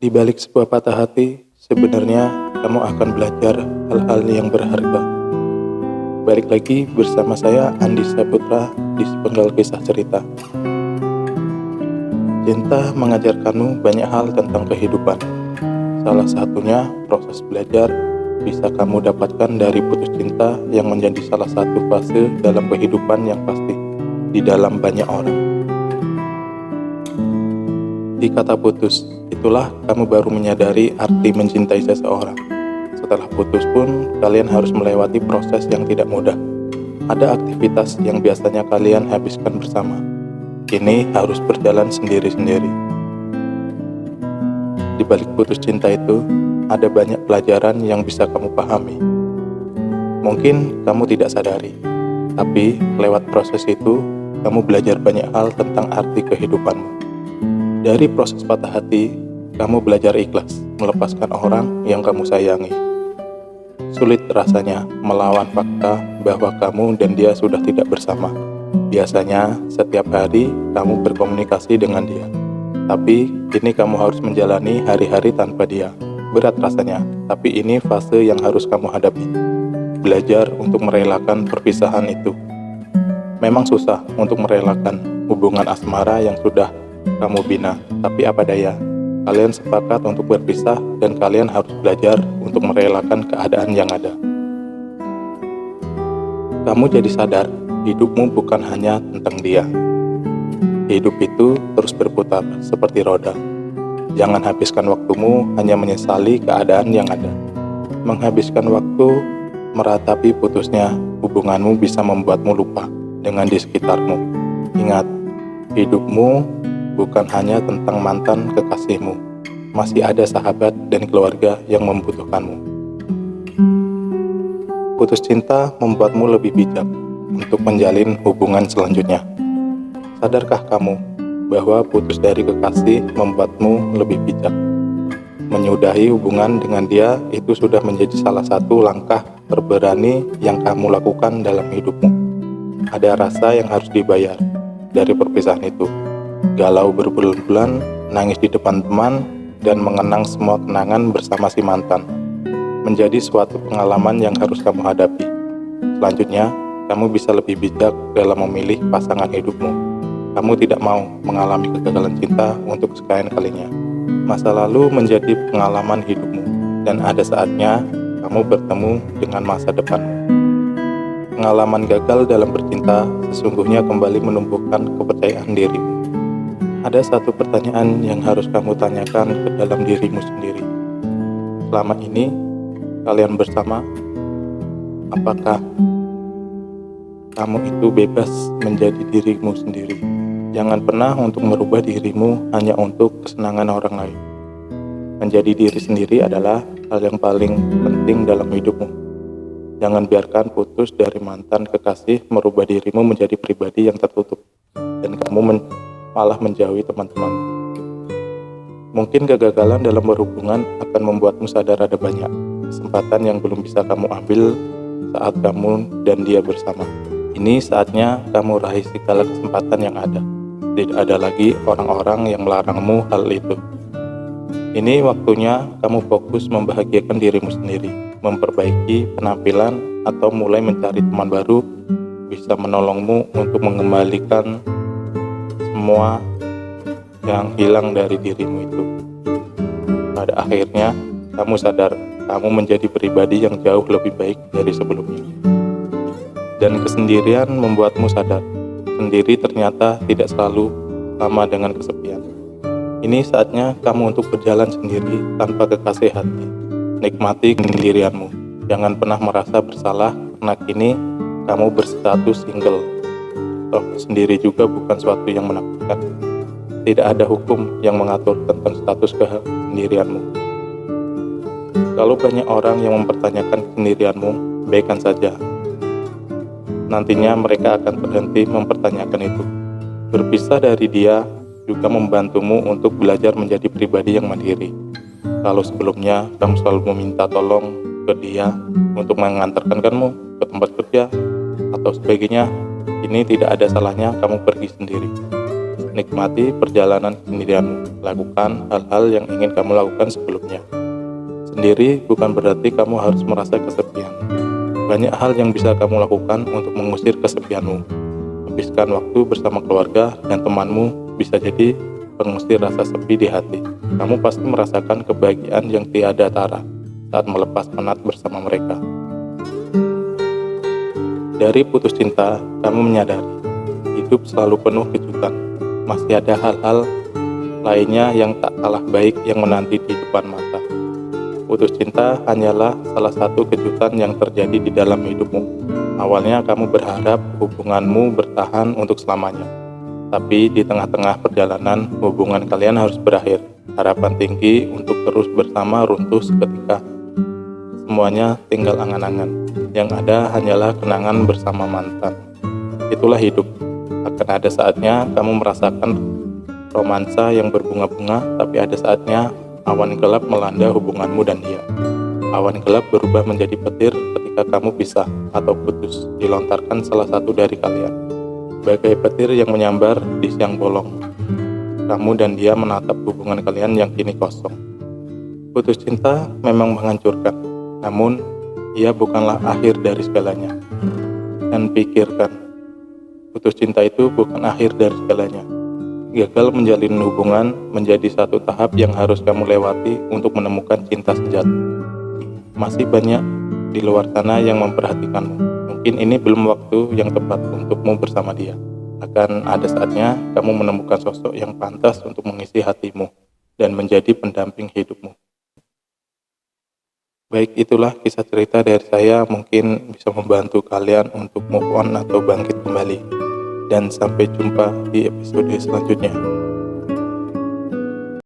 Di balik sebuah patah hati, sebenarnya kamu akan belajar hal-hal yang berharga. Balik lagi bersama saya Andi Saputra di sepenggal kisah cerita. Cinta mengajarkanmu banyak hal tentang kehidupan. Salah satunya proses belajar bisa kamu dapatkan dari putus cinta yang menjadi salah satu fase dalam kehidupan yang pasti di dalam banyak orang. Di kata putus, itulah kamu baru menyadari arti mencintai seseorang. Setelah putus pun, kalian harus melewati proses yang tidak mudah. Ada aktivitas yang biasanya kalian habiskan bersama. Kini harus berjalan sendiri-sendiri. Di balik putus cinta itu, ada banyak pelajaran yang bisa kamu pahami. Mungkin kamu tidak sadari, tapi lewat proses itu, kamu belajar banyak hal tentang arti kehidupanmu. Dari proses patah hati, kamu belajar ikhlas, melepaskan orang yang kamu sayangi. Sulit rasanya melawan fakta bahwa kamu dan dia sudah tidak bersama. Biasanya, setiap hari kamu berkomunikasi dengan dia. Tapi, kini kamu harus menjalani hari-hari tanpa dia. Berat rasanya, tapi ini fase yang harus kamu hadapi. Belajar untuk merelakan perpisahan itu. Memang susah untuk merelakan hubungan asmara yang sudah kamu bina, tapi apa daya, kalian sepakat untuk berpisah dan kalian harus belajar untuk merelakan keadaan yang ada. Kamu jadi sadar, hidupmu bukan hanya tentang dia. Hidup itu terus berputar seperti roda. Jangan habiskan waktumu hanya menyesali keadaan yang ada. Menghabiskan waktu meratapi putusnya hubunganmu bisa membuatmu lupa dengan di sekitarmu. Ingat, hidupmu bukan hanya tentang mantan kekasihmu, masih ada sahabat dan keluarga yang membutuhkanmu. Putus cinta membuatmu lebih bijak untuk menjalin hubungan selanjutnya. Sadarkah kamu bahwa putus dari kekasih membuatmu lebih bijak? Menyudahi hubungan dengan dia itu sudah menjadi salah satu langkah terberani yang kamu lakukan dalam hidupmu. Ada rasa yang harus dibayar dari perpisahan itu. Galau berbulan-bulan, nangis di depan teman, dan mengenang semua kenangan bersama si mantan. Menjadi suatu pengalaman yang harus kamu hadapi. Selanjutnya, kamu bisa lebih bijak dalam memilih pasangan hidupmu. Kamu tidak mau mengalami kegagalan cinta untuk sekian kalinya. Masa lalu menjadi pengalaman hidupmu, dan ada saatnya kamu bertemu dengan masa depanmu. Pengalaman gagal dalam bercinta sesungguhnya kembali menumbuhkan kepercayaan dirimu. Ada satu pertanyaan yang harus kamu tanyakan ke dalam dirimu sendiri. Selama ini, kalian bersama, apakah kamu itu bebas menjadi dirimu sendiri? Jangan pernah untuk merubah dirimu hanya untuk kesenangan orang lain. Menjadi diri sendiri adalah hal yang paling penting dalam hidupmu. Jangan biarkan putus dari mantan kekasih merubah dirimu menjadi pribadi yang tertutup, dan kamu malah menjauhi teman-teman. Mungkin kegagalan dalam berhubungan akan membuatmu sadar ada banyak kesempatan yang belum bisa kamu ambil saat kamu dan dia bersama. Ini saatnya kamu raih segala kesempatan yang ada. Tidak ada lagi orang-orang yang melarangmu hal itu. Ini waktunya kamu fokus membahagiakan dirimu sendiri, memperbaiki penampilan atau mulai mencari teman baru bisa menolongmu untuk mengembalikan semua yang hilang dari dirimu itu. Pada akhirnya, kamu sadar kamu menjadi pribadi yang jauh lebih baik dari sebelumnya. Dan kesendirian membuatmu sadar, sendiri ternyata tidak selalu sama dengan kesepian. Ini saatnya kamu untuk berjalan sendiri tanpa kekasih hati. Nikmati kesendirianmu. Jangan pernah merasa bersalah karena kini kamu berstatus single. Sendiri juga bukan suatu yang menakutkan. Tidak ada hukum yang mengatur tentang status kesendirianmu. Kalau banyak orang yang mempertanyakan kesendirianmu, abaikan saja. Nantinya mereka akan berhenti mempertanyakan itu. Berpisah dari dia juga membantumu untuk belajar menjadi pribadi yang mandiri. Kalau sebelumnya kamu selalu meminta tolong ke dia untuk mengantarkan kamu ke tempat kerja atau sebagainya, ini tidak ada salahnya kamu pergi sendiri. Nikmati perjalanan kesendirianmu. Lakukan hal-hal yang ingin kamu lakukan sebelumnya. Sendiri bukan berarti kamu harus merasa kesepian. Banyak hal yang bisa kamu lakukan untuk mengusir kesepianmu. Habiskan waktu bersama keluarga dan temanmu bisa jadi pengusir rasa sepi di hati. Kamu pasti merasakan kebahagiaan yang tiada tara saat melepas penat bersama mereka. Dari putus cinta, kamu menyadari hidup selalu penuh kejutan. Masih ada hal-hal lainnya yang tak kalah baik yang menanti di depan mata. Putus cinta hanyalah salah satu kejutan yang terjadi di dalam hidupmu. Awalnya kamu berharap hubunganmu bertahan untuk selamanya. Tapi di tengah-tengah perjalanan, hubungan kalian harus berakhir. Harapan tinggi untuk terus bersama runtuh seketika. Semuanya tinggal angan-angan. Yang ada hanyalah kenangan bersama mantan. Itulah hidup. Akan ada saatnya kamu merasakan romansa yang berbunga-bunga, tapi ada saatnya awan gelap melanda hubunganmu dan dia. Awan gelap berubah menjadi petir ketika kamu pisah atau putus, dilontarkan salah satu dari kalian. Bagai petir yang menyambar di siang bolong, kamu dan dia menatap hubungan kalian yang kini kosong. Putus cinta memang menghancurkan, namun ia bukanlah akhir dari segalanya. Dan pikirkan, putus cinta itu bukan akhir dari segalanya. Gagal menjalin hubungan menjadi satu tahap yang harus kamu lewati untuk menemukan cinta sejati. Masih banyak di luar sana yang memperhatikanmu. Mungkin ini belum waktu yang tepat untukmu bersama dia. Akan ada saatnya kamu menemukan sosok yang pantas untuk mengisi hatimu dan menjadi pendamping hidupmu. Baik, itulah kisah cerita dari saya, mungkin bisa membantu kalian untuk move on atau bangkit kembali. Dan sampai jumpa di episode selanjutnya.